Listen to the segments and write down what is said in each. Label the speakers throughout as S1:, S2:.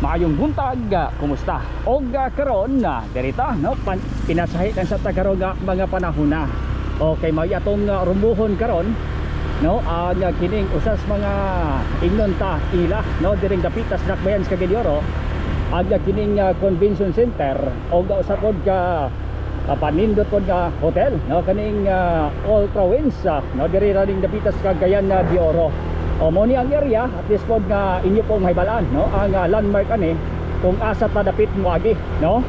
S1: Maayong buntag, kumusta? Og karon na derita no pinasahi lang sa karon mga panahon na. Okay, may atong rumuhon karon no ang kining usas mga ingnon ta ila no diring dapitas Dakbayan sa Cagayan ang kining convention center og usap pod ka panindot pod nga hotel no kaning Ultra Winds no diri ra ding dapitas Cagayan de Oro. O mo ni ang area at least pod nga inyo pong mahibalaan no ang landmark ani kung asa ta dapit mo agi no.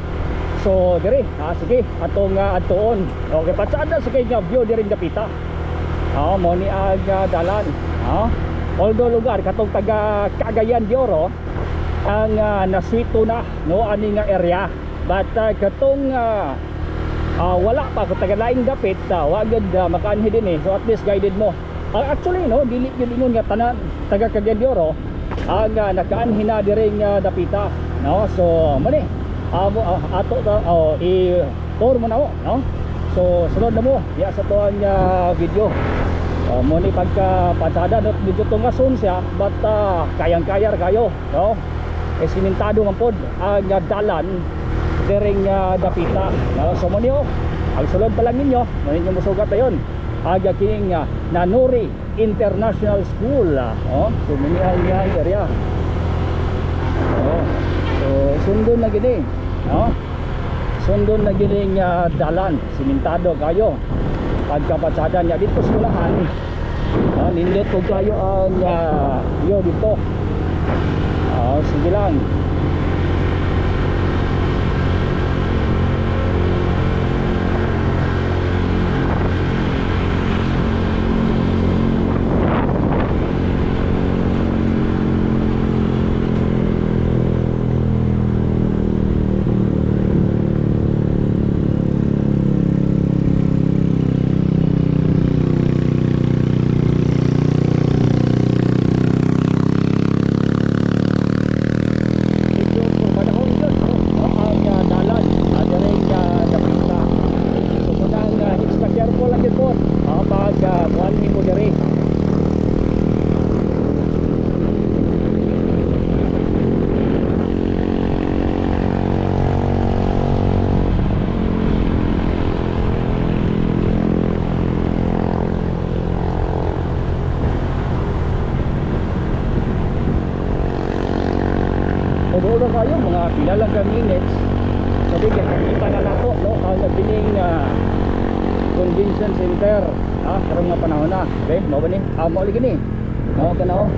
S1: So diri sige atong adtuon okay patsada sa kay nga view diri dapita. Mo ni ang dalan although lugar katong taga Cagayan de Oro ang naswito na no ani nga area but katong wala pa kung taga laing dapit wagad makaanhi din so at least guided mo. Actually no dili gyud ingon nga tanan taga Cagayan de Oro ang nakaanhin na diri nga dapita no. So mali ato i-tour mo na mo no. So sunod na mo ya sa tuang video mo ni pagka patsada no medyo tunga sun siya but kayang-kayar kayo no. Simentado man pod ang dalan diri nga dapita no. So mo ni ang sulod pa lang ninyo mo ninyo mosugat ayon aga kining Nanuri International School so muni ang area so sundon na gini no sundon na gini dalan simentado kayo pagkapatsada niya dito skulahan nindot ko kayo ang yo dito sige lang. Ulo kayo mga pilalang minutes sabi kaya kakita na nato no ang nagbining convention center karong nga panahon na okay mo ba ni mo ulit gini kana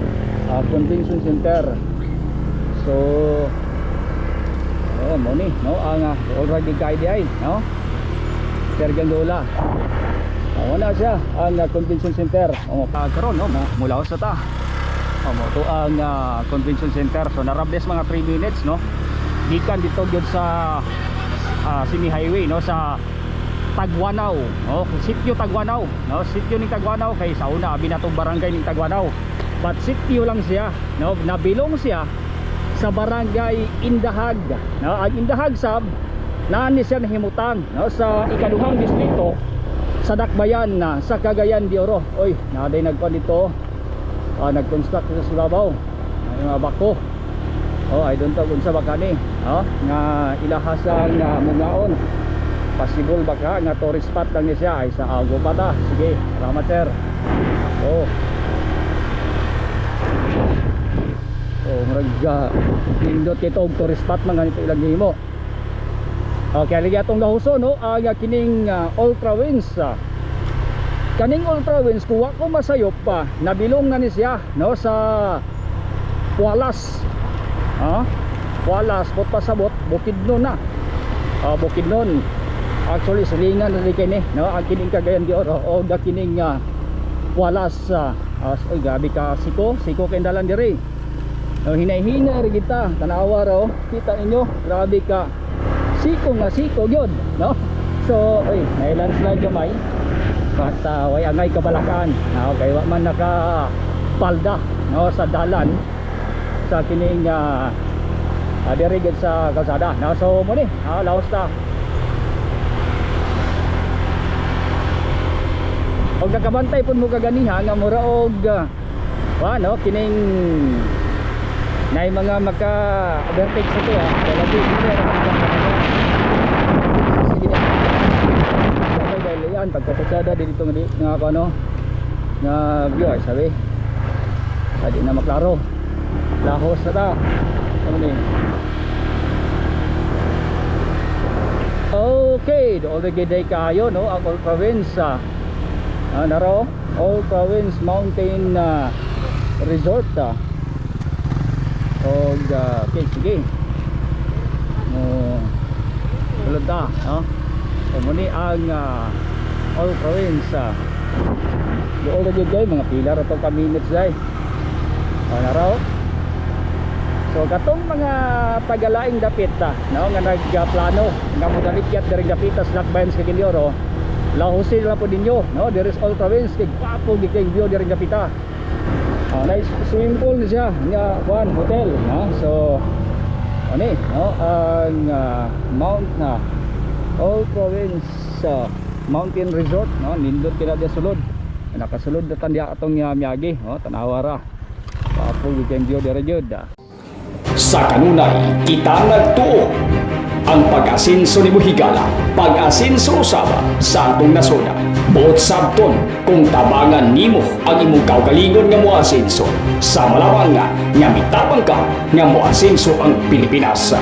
S1: convention center. So mo ni no ang already guide ay no Sergeant Lola wala siya ang convention center karon no mula sa ta mo to ang convention center. So narables mga 3 minutes no gikan dito gyud sa semi highway no sa Tagwanaw no sitio Tagwanaw no sitio ning Tagwanaw kay sa una abi natong barangay ning Tagwanaw but sitio lang siya no nabilong siya sa barangay Indahag no ang Indahag sab nani siya nahimutan no sa ikaduhang distrito sa Dakbayan na sa Cagayan de Oro. Oy naday nagkuan dito nag-construct sa Sulabaw mga bako I don't know kung sa baka ni nga ilahasang mungaon possible baka nga tourist spot lang ni siya ay sa Ago pa ta. Sige salamat sir. Murag pindot ito tourist spot mga nito ilang himo. Okay lagi atong gahuso no aga kining Ultra Winds kaning Ultra Winds kuha ko masayop pa nabilong na ni siya no sa Pualas Pualas bot pasabot Bukidnon na Bukidnon actually silingan na rin kini no ang kining Cagayan de Oro o da kining Pualas oy gabi ka siko kay dalan diri no hinay-hinay rin kita tanawa raw kita ninyo grabe ka siko gyud no. So oy may landslide gamay but way angay kabalakan okay wa man naka palda no sa dalan sa kining diri gid sa kalsada no. So mo ni laos ta og nakabantay pud mo kaganiha nga mura og no kining na mga maka-overtake sa ito ha. Dahil dito dahil yan pagkapasada dito nga ako ano nga viewer sabi hindi na maklaro lahos na ta ano ni. Okay, all the day kayo no ang All Province naro All Province Mountain Resort og okay sige tulad ta no so muni ang All Province all the day mga pila ra to ka minutes day naro. So katong mga tagalaing dapit no nga nagplano nga modalikyat diri dapit sa Lakbayan sa Quilioro lahusin lang po ninyo no there is All Province kay gwapo gid view diri dapit nice swimming pool na siya nga one hotel no so ani no ang Mount All Province Mountain Resort no nindot kina dia sulod nakasulod na tandiya atong miyagi no tanawara gwapo gid view diri jud.
S2: Sa kanunay, kita nagtuo ang pag-asinso ni Higala, pag-asinso usaba sa atong nasona. Buot sabton kung tabangan nimo ang imong kaugalingon nga moasinso sa malawang nga mitapang ka nga moasinso ang Pilipinas.